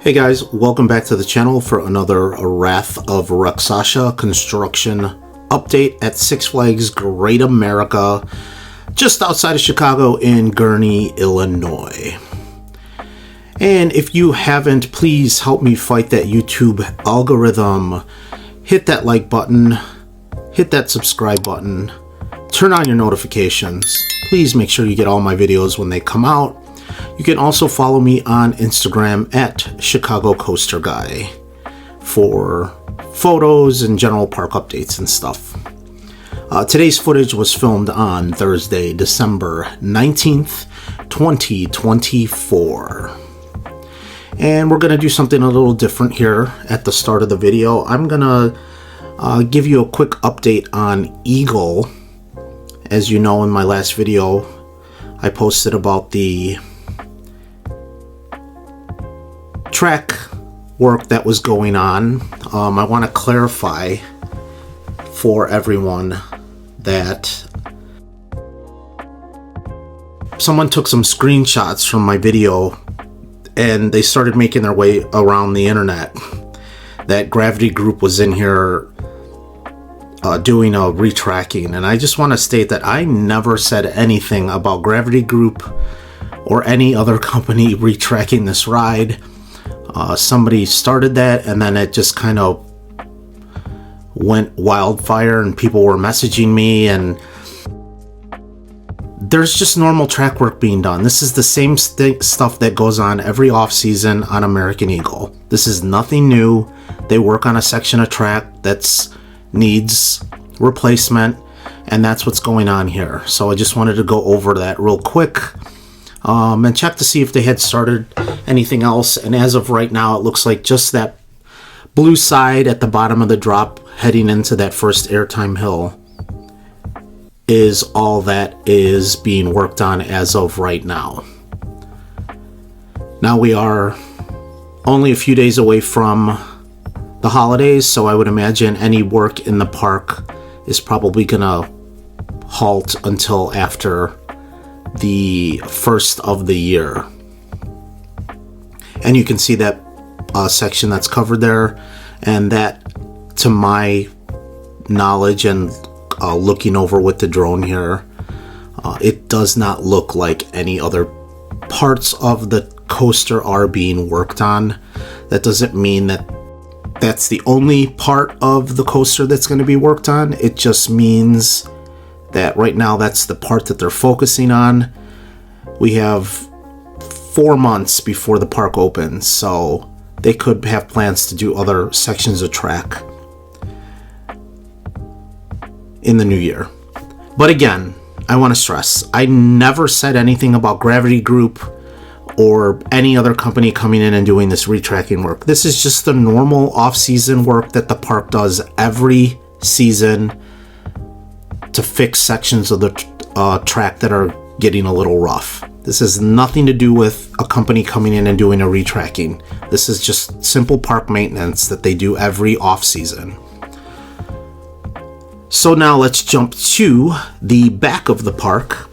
Hey guys, welcome back to the channel for another Wrath of Rakshasa construction update at Six Flags Great America, just outside of Chicago in Gurnee, Illinois. And if you haven't, please help me fight that YouTube algorithm. Hit that like button, hit that subscribe button, turn on your notifications. Please make sure you get all my videos when they come out. You can also follow me on Instagram at Chicago Coaster Guy for photos and general park updates and stuff. Today's footage was filmed on Thursday, December 19th, 2024. And we're going to do something a little different here at the start of the video. I'm going to give you a quick update on Eagle. As you know, in my last video, I posted about the track work that was going on. I want to clarify for everyone that someone took some screenshots from my video and they started making their way around the internet that Gravity Group was in here doing a retracking, and I just want to state that I never said anything about Gravity Group or any other company retracking this ride. Somebody started that, and then it just kind of went wildfire, and people were messaging me, and there's just normal track work being done. This is the same stuff that goes on every off-season on American Eagle. This is nothing new. They work on a section of track that's needs replacement, and that's what's going on here. So I just wanted to go over that real quick and check to see if they had started anything else. And as of right now, it looks like just that blue side at the bottom of the drop heading into that first airtime hill is all that is being worked on as of right now. Now we are only a few days away from the holidays, so I would imagine any work in the park is probably gonna halt until after the first of the year. And you can see that section that's covered there, and that, to my knowledge and looking over with the drone here, it does not look like any other parts of the coaster are being worked on. That doesn't mean that that's the only part of the coaster that's going to be worked on. It just means that right now that's the part that they're focusing on. We have 4 months before the park opens, so they could have plans to do other sections of track in the new year. But again, I want to stress, I never said anything about Gravity Group or any other company coming in and doing this retracking work. This is just the normal off-season work that the park does every season to fix sections of the track that are getting a little rough. This has nothing to do with a company coming in and doing a retracking. This is just simple park maintenance that they do every off-season. So now let's jump to the back of the park,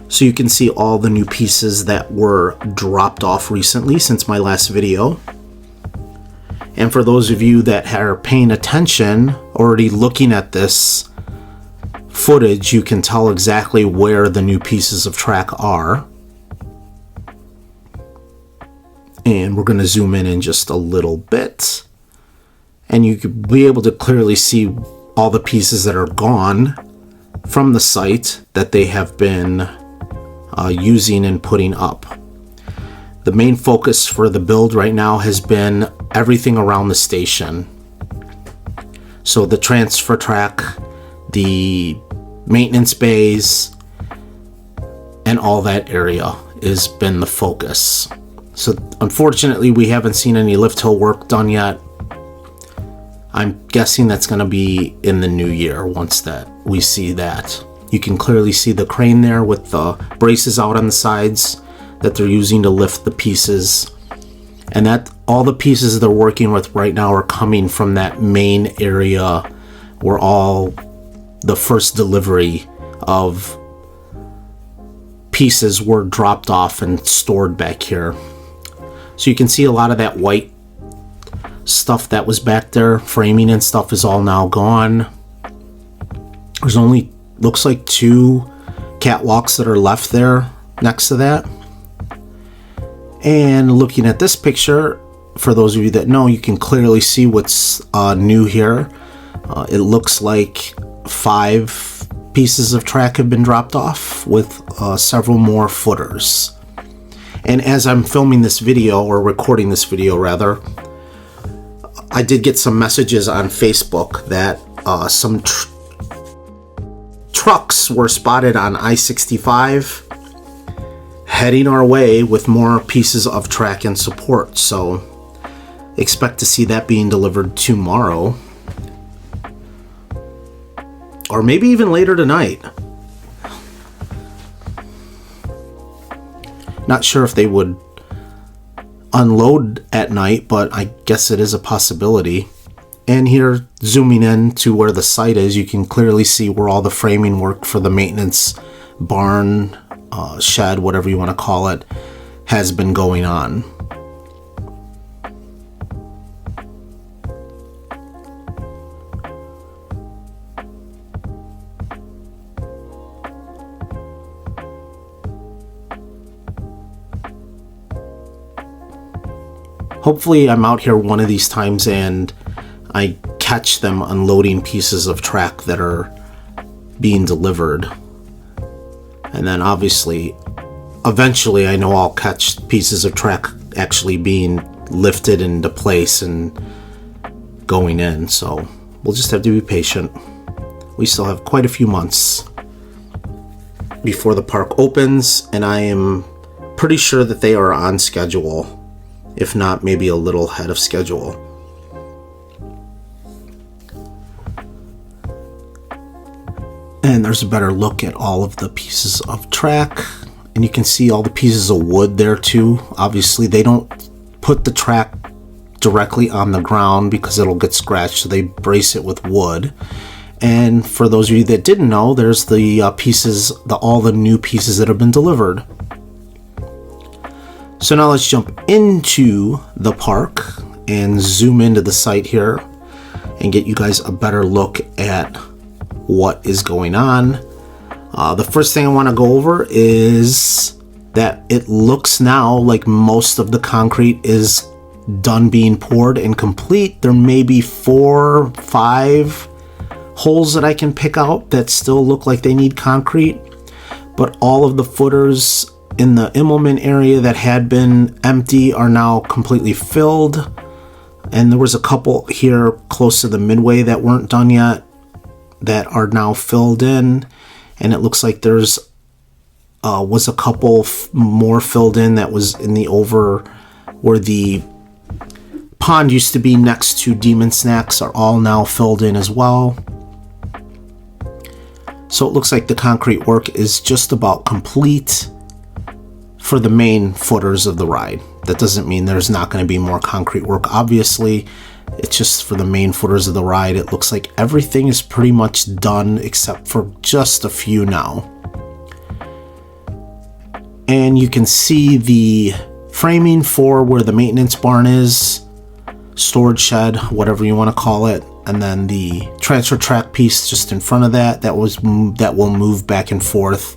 so you can see all the new pieces that were dropped off recently since my last video. And for those of you that are paying attention, already looking at this footage, you can tell exactly where the new pieces of track are. And we're going to zoom in just a little bit, and you could be able to clearly see all the pieces that are gone from the site that they have been using and putting up. The main focus for the build right now has been everything around the station. So the transfer track, the maintenance bays, and all that area has been the focus. So unfortunately, we haven't seen any lift hill work done yet. I'm guessing that's going to be in the new year once that we see that. You can clearly see the crane there with the braces out on the sides that they're using to lift the pieces. And that all the pieces they're working with right now are coming from that main area where all the first delivery of pieces were dropped off and stored back here. So you can see a lot of that white stuff that was back there, framing and stuff, is all now gone. There's only, looks like, 2 catwalks that are left there next to that. And looking at this picture, for those of you that know, you can clearly see what's new here. It looks like 5 pieces of track have been dropped off, with several more footers. And as I'm filming this video, or recording this video rather, I did get some messages on Facebook that some trucks were spotted on I-65 heading our way with more pieces of track and support. So expect to see that being delivered tomorrow, or maybe even later tonight. Not sure if they would unload at night, but I guess it is a possibility. And here, zooming in to where the site is, you can clearly see where all the framing work for the maintenance barn, shed, whatever you want to call it, has been going on. Hopefully I'm out here one of these times and I catch them unloading pieces of track that are being delivered. And then obviously, eventually I know I'll catch pieces of track actually being lifted into place and going in. So we'll just have to be patient. We still have quite a few months before the park opens, and I am pretty sure that they are on schedule. If not, maybe a little ahead of schedule. And there's a better look at all of the pieces of track. And you can see all the pieces of wood there too. Obviously, they don't put the track directly on the ground because it'll get scratched, so they brace it with wood. And for those of you that didn't know, there's the pieces, all the new pieces that have been delivered. So now let's jump into the park and zoom into the site here and get you guys a better look at what is going on. The first thing I want to go over is that it looks now like most of the concrete is done being poured and complete. There may be 4 or 5 holes that I can pick out that still look like they need concrete, but all of the footers in the Immelman area that had been empty are now completely filled. And there was a couple here close to the midway that weren't done yet that are now filled in. And it looks like there's was a couple more filled in that was in the over where the pond used to be next to Demon Snacks are all now filled in as well. So it looks like the concrete work is just about complete for the main footers of the ride. That doesn't mean there's not going to be more concrete work, obviously. It's just for the main footers of the ride. It looks like everything is pretty much done except for just a few now. And you can see the framing for where the maintenance barn is, storage shed, whatever you want to call it, and then the transfer track piece just in front of that will move back and forth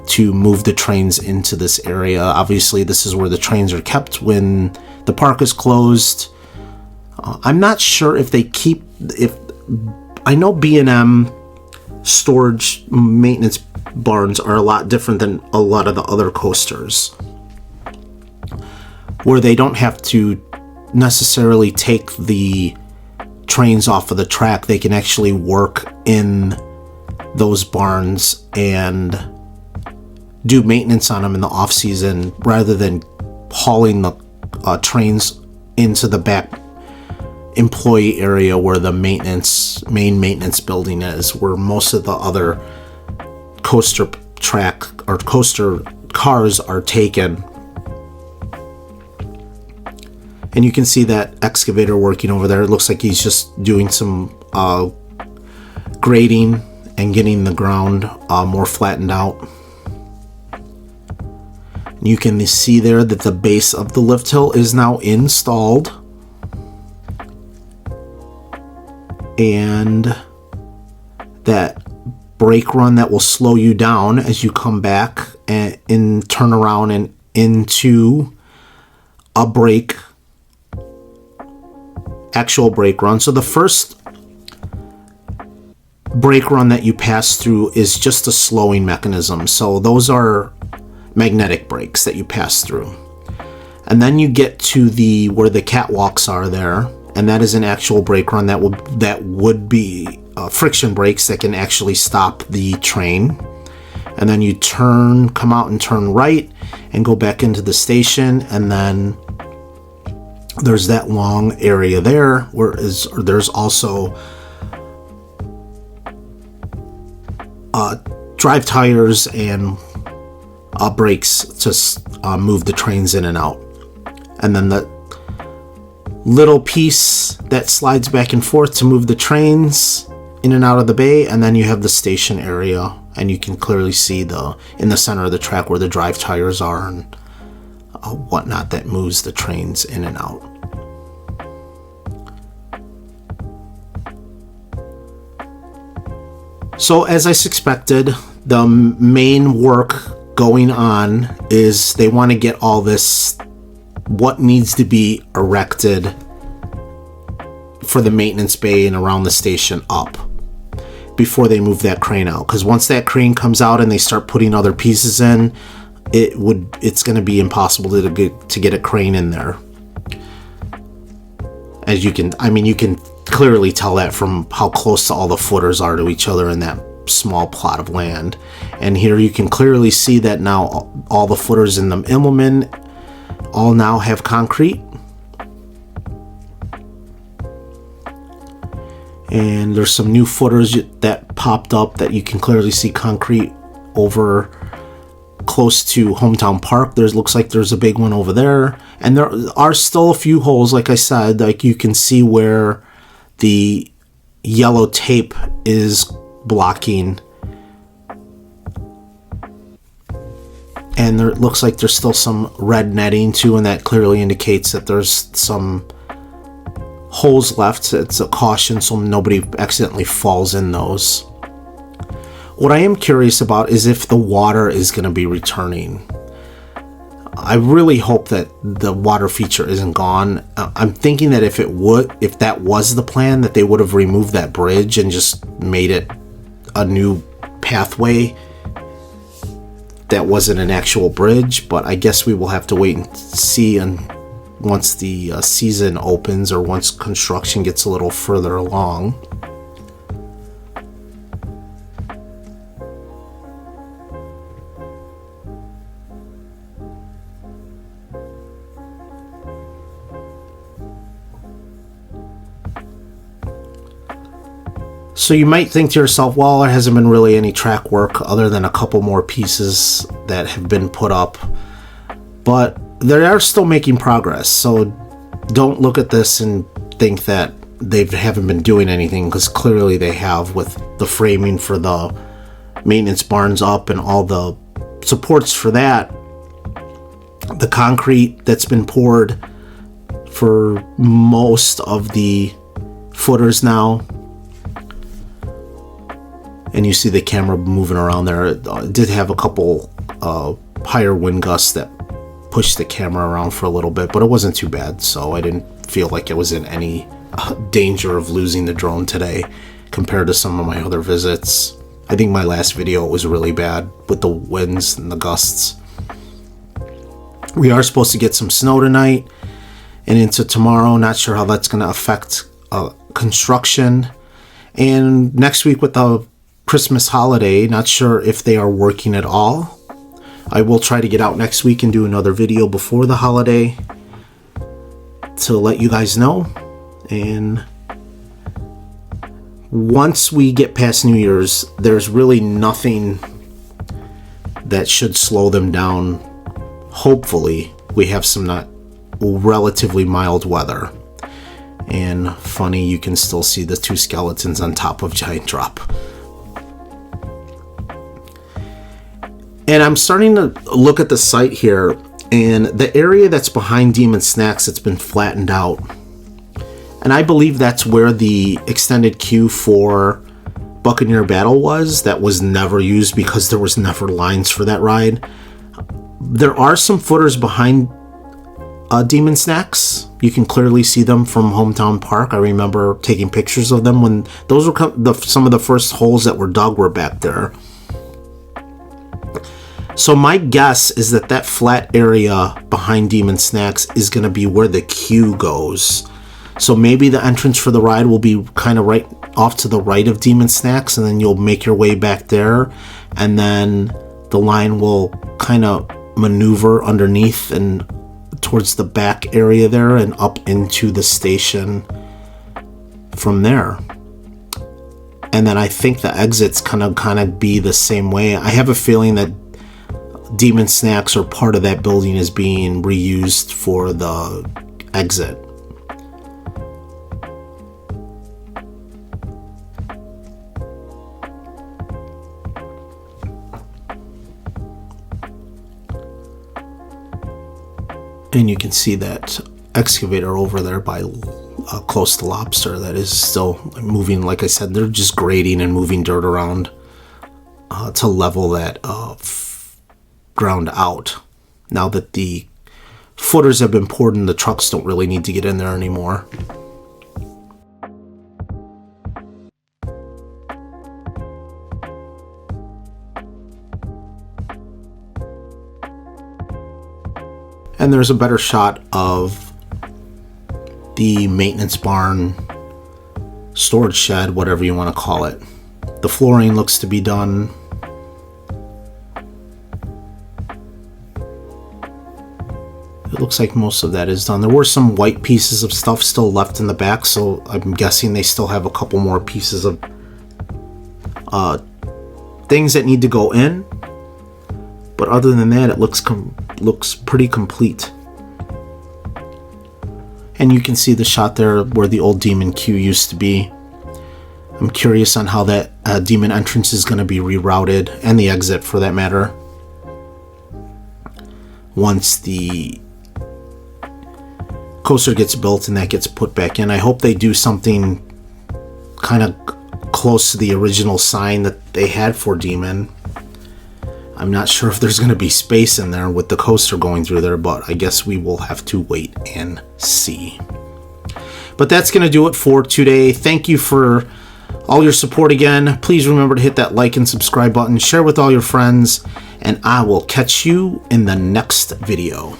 to move the trains into this area. Obviously, this is where the trains are kept when the park is closed. I'm not sure if they keep, I know B&M storage maintenance barns are a lot different than a lot of the other coasters, where they don't have to necessarily take the trains off of the track. They can actually work in those barns and do maintenance on them in the off season rather than hauling the trains into the back employee area where the main maintenance building is, where most of the other coaster track or coaster cars are taken. And you can see that excavator working over there. It looks like he's just doing some grading and getting the ground more flattened out. You can see there that the base of the lift hill is now installed. And that brake run that will slow you down as you come back and turn around and into a actual brake run. So the first brake run that you pass through is just a slowing mechanism. So those are magnetic brakes that you pass through. And then you get to where the catwalks are there, and that is an actual brake run that would be friction brakes that can actually stop the train. And then you come out and turn right and go back into the station, and then there's that long area there there's also drive tires and brakes to move the trains in and out. And then the little piece that slides back and forth to move the trains in and out of the bay, and then you have the station area, and you can clearly see in the center of the track where the drive tires are and whatnot that moves the trains in and out. So as I suspected, the main work going on is they want to get all this, what needs to be erected for the maintenance bay and around the station up before they move that crane out. Because once that crane comes out and they start putting other pieces in, it's going to be impossible to get a crane in there. As you can clearly tell that from how close all the footers are to each other in that small plot of land. And here you can clearly see that now all the footers in the Immelman all now have concrete. And there's some new footers that popped up that you can clearly see concrete over close to Hometown Park. Looks like there's a big one over there. And there are still a few holes, like I said, like you can see where the yellow tape is blocking. And it looks like there's still some red netting too, and that clearly indicates that there's some holes left. It's a caution so nobody accidentally falls in those. What I am curious about is if the water is going to be returning. I really hope that the water feature isn't gone. I'm thinking that if that was the plan, that they would have removed that bridge and just made it a new pathway that wasn't an actual bridge. But I guess we will have to wait and see once the season opens, or once construction gets a little further along. So you might think to yourself, well, there hasn't been really any track work other than a couple more pieces that have been put up. But they are still making progress. So don't look at this and think that they haven't been doing anything, because clearly they have, with the framing for the maintenance barns up and all the supports for that. The concrete that's been poured for most of the footers now. And you see the camera moving around there. It did have a couple higher wind gusts that pushed the camera around for a little bit, but it wasn't too bad, so I didn't feel like it was in any danger of losing the drone today compared to some of my other visits. I think my last video was really bad with the winds and the gusts. We are supposed to get some snow tonight and into tomorrow. Not sure how that's going to affect construction. And next week with the Christmas holiday, not sure if they are working at all. I will try to get out next week and do another video before the holiday to let you guys know. And once we get past New Year's, there's really nothing that should slow them down. Hopefully, we have some not relatively mild weather. And funny, you can still see the two skeletons on top of Giant Drop. And I'm starting to look at the site here, and the area that's behind Demon Snacks, it's been flattened out. And I believe that's where the extended queue for Buccaneer Battle was. That was never used because there was never lines for that ride. There are some footers behind Demon Snacks. You can clearly see them from Hometown Park. I remember taking pictures of them when those were some of the first holes that were dug were back there. So my guess is that that flat area behind Demon Snacks is going to be where the queue goes. So maybe the entrance for the ride will be kind of right off to the right of Demon Snacks, and then you'll make your way back there, and then the line will kind of maneuver underneath and towards the back area there and up into the station from there. And then I think the exits kind of be the same way. I have a feeling that Demon Snacks or part of that building is being reused for the exit. And you can see that excavator over there by close to Lobster that is still moving. Like I said, they're just grading and moving dirt around to level that ground out. Now that the footers have been poured in, the trucks don't really need to get in there anymore. And there's a better shot of the maintenance barn, storage shed, whatever you want to call it. The flooring looks to be done. It looks like most of that is done. There were some white pieces of stuff still left in the back, so I'm guessing they still have a couple more pieces of things that need to go in. But other than that, it looks pretty complete. And you can see the shot there where the old Demon queue used to be. I'm curious on how that Demon entrance is going to be rerouted, and the exit for that matter, once the coaster gets built and that gets put back in. I hope they do something kind of close to the original sign that they had for Demon. I'm not sure if there's going to be space in there with the coaster going through there, but I guess we will have to wait and see. But that's going to do it for today. Thank you for all your support again. Please remember to hit that like and subscribe button, share with all your friends, and I will catch you in the next video.